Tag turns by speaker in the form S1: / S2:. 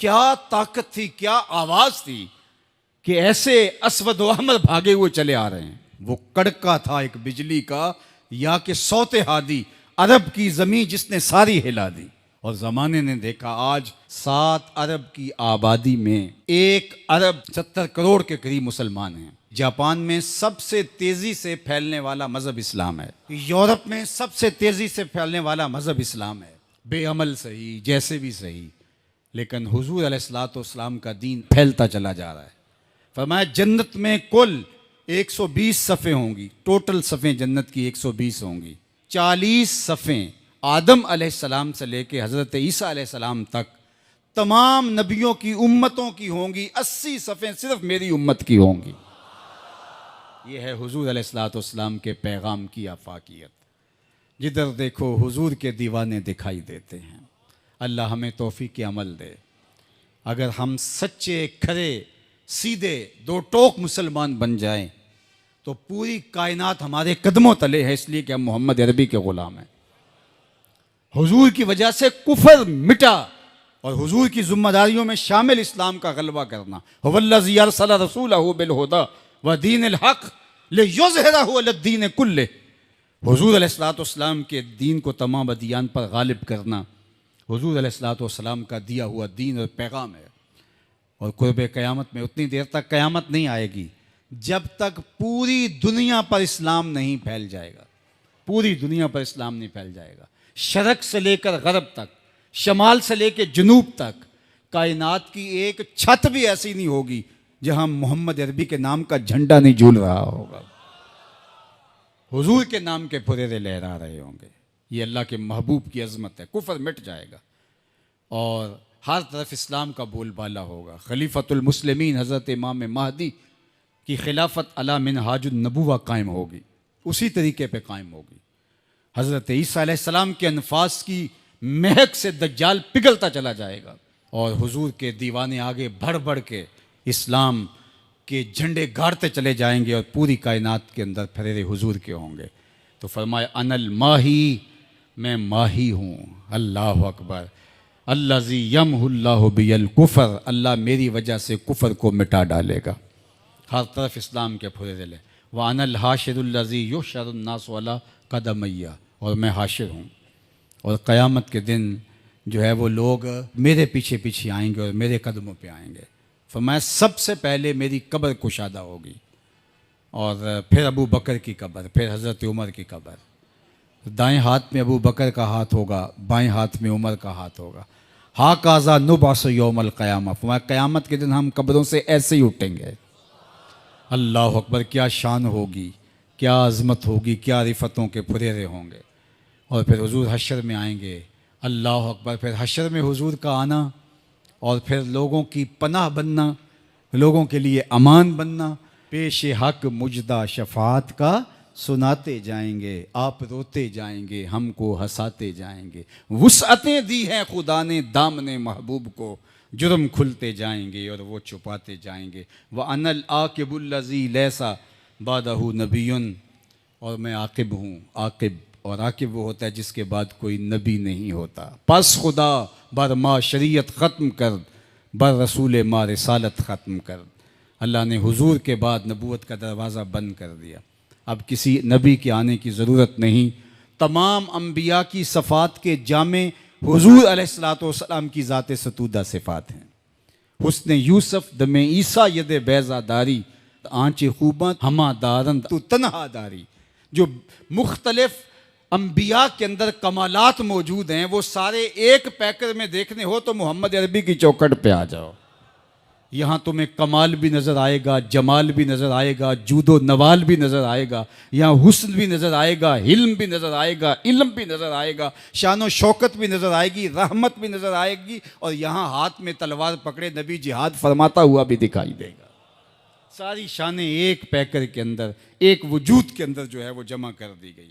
S1: क्या ताकत थी, क्या आवाज थी कि ऐसे अस्वद व अहमर भागे हुए चले आ रहे हैं। वो कड़का था एक बिजली का, या कि सौते हादी अरब की जमीन जिसने सारी हिला दी। और जमाने ने देखा आज 7 अरब की आबादी में 1 अरब 70 करोड़ के करीब मुसलमान हैं। जापान में सबसे तेजी से फैलने वाला मजहब इस्लाम है। यूरोप में सबसे तेजी से फैलने वाला मजहब इस्लाम है। बेअमल सही, जैसे भी सही, लेकिन हुजूर अलैहिस्सलाम का दीन फैलता चला जा रहा है। फरमाया जन्नत में कुल 120 सफ़े होंगी, टोटल सफ़ें जन्नत की 120 होंगी। 40 सफ़ें आदम अलैहिस्सलाम से लेके हज़रत ईसा अलैहिस्सलाम तक तमाम नबियों की उम्मतों की होंगी। 80 सफ़ें सिर्फ मेरी उम्मत की होंगी। ये है हुजूर अलैहिस्सलाम के पैगाम की आफाकियत। जिधर देखो हुजूर के दीवाने दिखाई देते हैं। अल्लाह हमें तौफीक अमल दे। अगर हम सच्चे खरे सीधे दो टोक मुसलमान बन जाएं तो पूरी कायनात हमारे कदमों तले है, इसलिए कि हम मोहम्मद अरबी के ग़ुलाम हैं। हुजूर की वजह से कुफर मिटा और हुजूर की जिम्मेदारियों में शामिल इस्लाम का गलबा करना। हुवल्लज़ी अरसला रसूलहु बिल हुदा व दीनिल हक़ लियुज़हिरहु अलद्दीन कुल्लिह। हुजूर अलैहिस्सलाम के दीन को तमाम अदियान पर गालिब करना हुजूर अलैहिस्सलाम का दिया हुआ दीन और पैगाम है। और कुर्ब क़यामत में उतनी देर तक क़यामत नहीं आएगी जब तक पूरी दुनिया पर इस्लाम नहीं फैल जाएगा। पूरी दुनिया पर इस्लाम नहीं फैल जाएगा। शरक से लेकर गरब तक, शमाल से लेकर जनूब तक कायनात की एक छत भी ऐसी नहीं होगी जहां मोहम्मद अरबी के नाम का झंडा नहीं झूल रहा होगा, हुजूर के नाम के फुरेरे लहरा रहे होंगे। ये अल्लाह के महबूब की अजमत है। कुफर मिट जाएगा और हर तरफ इस्लाम का बोलबाला होगा। खलीफतुल मुस्लिमीन हज़रत इमाम महदी की खिलाफत अला मिनहाजुन नबुवा कायम होगी, उसी तरीके पे कायम होगी। हज़रत ईसा अलैहिस्सलाम के अनफास की महक से दज्जाल पिघलता चला जाएगा और हुजूर के दीवाने आगे बढ़ बढ़ के इस्लाम के झंडे गाड़ते चले जाएंगे और पूरी कायनात के अंदर फरेरे हुजूर के होंगे। तो फरमाए अनल माही, मैं माही हूँ। अल्लाह अकबर। अल्लाज़ी यमहुल्लाहु बियल कुफर, अल्लाह मेरी वजह से कुफर को मिटा डालेगा। हर तरफ इस्लाम के फुरेरे ले। व अनल हाशिरुल्लज़ी युहशरुन्नासु अला कदमैया, और मैं हाशिर हूँ और क़यामत के दिन जो है वो लोग मेरे पीछे पीछे आएंगे और मेरे कदमों पे आएंगे। फरमाया सबसे पहले मेरी कब्र कुशादा होगी और फिर अबू बकर की कब्र, फिर हज़रत उमर की कब्र। दाएं हाथ में अबू बकर का हाथ होगा, बाएं हाथ में उमर का हाथ होगा। हा काज़ा नुबास यौमल क़यामा, फरमाया क़यामत के दिन हम कब्रों से ऐसे ही उठेंगे। अल्लाह अकबर। क्या शान होगी, क्या अज़मत होगी, क्या रिफ़तों के फुरेरे होंगे। और फिर हुजूर हशर में आएंगे। अल्लाह अकबर। फिर हशर में हुजूर का आना और फिर लोगों की पनाह बनना, लोगों के लिए अमान बनना। पेश हक मुजदा शफात का सुनाते जाएंगे, आप रोते जाएंगे, हमको हंसाते जाएंगे। वुसअतें दी हैं खुदा ने दामने महबूब को, जुर्म खुलते जाएंगे और वो छुपाते जाएंगे। व अनल आकिबुल्लज़ी लैसा बादहु नबियुन, और मैं आकिब हूँ। आकिब, और आकिब वो होता है जिसके बाद कोई नबी नहीं होता। पस खुदा बर मा शरीयत ख़त्म कर, बर रसूल मा रिसालत ख़त्म कर। अल्लाह ने हुजूर के बाद नबूवत का दरवाज़ा बंद कर दिया। अब किसी नबी के आने की ज़रूरत नहीं। तमाम अम्बिया की सफ़ात के जामे हुजूर अलैहिस्सलाम की ज़ात सतूदा सिफ़ात हैं। हुस्न यूसुफ दमे ईसा यद बैज़ादारी, आँच खूबा हमा दारन तू तन्हादारी। जो मुख्तलिफ अम्बिया के अंदर कमालात मौजूद हैं वो सारे एक पैकर में देखने हो तो मोहम्मद अरबी की चौखट पे आ जाओ। यहाँ तुम्हें कमाल भी नज़र आएगा, जमाल भी नज़र आएगा, जूदो नवाल भी नज़र आएगा। यहाँ हुस्न भी नज़र आएगा, हिल्म भी नज़र आएगा, इल्म भी नज़र आएगा, शान व शौकत भी नज़र आएगी, रहमत भी नज़र आएगी। और यहाँ हाथ में तलवार पकड़े नबी जिहाद फरमाता हुआ भी दिखाई देगा। सारी शानें एक पैकर के अंदर, एक वजूद के अंदर जो है वो जमा कर दी गई।